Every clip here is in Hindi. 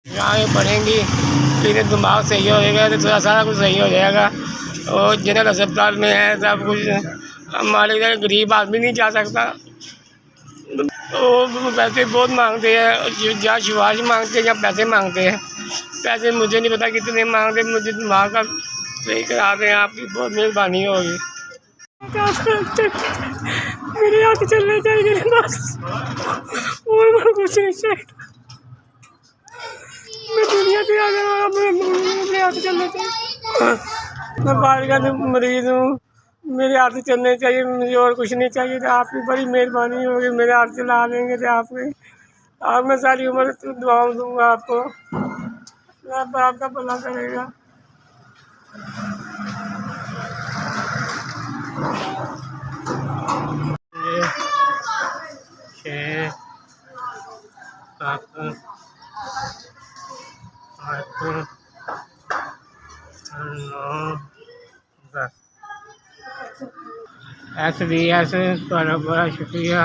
आगे बढ़ेंगी फिर दिमाग सही होएगा तो थोड़ा सारा कुछ सही हो जाएगा। और जनरल अस्पताल में है सब कुछ। हमारे इधर गरीब आदमी नहीं जा सकता। वो पैसे बहुत मांगते हैं, या सिफारिश मांगते हैं या पैसे मांगते हैं। पैसे मुझे नहीं पता कितने मांगते, मुझे दिमाग का सही करा दें, आपकी बहुत मेहरबानी होगी। मेरे हाथ चलने चाहिए बस, और कुछ नहीं चाहिए। मैं दुनिया से आ गया, मेरे हाथ चलने चाहिए। मैं बाहर का मरीज हूँ, मेरे हाथ चलने चाहिए, मुझे और कुछ नहीं चाहिए। तो आपकी बड़ी मेहरबानी होगी, मेरे हाथ चला देंगे तो आप मैं सारी उम्र दुआओं दूंगा आपको, आपका भला करेगा। 6 7 8 9 10। SBS ਤੁਹਾਡਾ ਬੜਾ ਸ਼ੁਕਰੀਆ,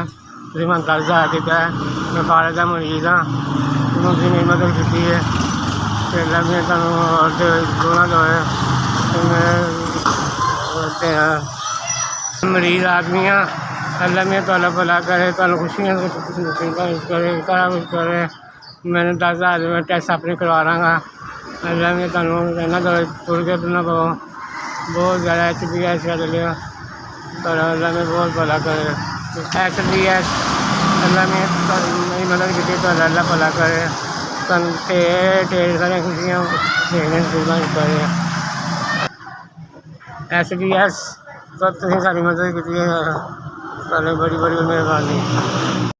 ਤੁਸੀਂ ਮੈਨੂੰ ਕੱਲ੍ਹ ਜਾ ਦਿੱਤਾ। मैं फाड़े का मरीज़ हाँ, तुमने मेरी मदद की है। फिर मैं दोनों जो है बोलते हैं मरीज़ आदमी हाँ। अल्लाह में तो भला करे, तो खुशियाँ करे, सारा कुछ करे। मैंने 10,000 में टेस्ट अपने करवा रहा। अल्लाह में कहना तो तुर के ना पाओ, बहुत ज़्यादा SBS का चलेगा। पर अल्लाह में बहुत भला करे। SBS अल्लाह में मेरी मदद की तो अल्लाह भला करे, ढेर सारी खुशियाँ करे। SBS तो तुम सारी मदद की, बड़ी बड़ी मेहरबानी।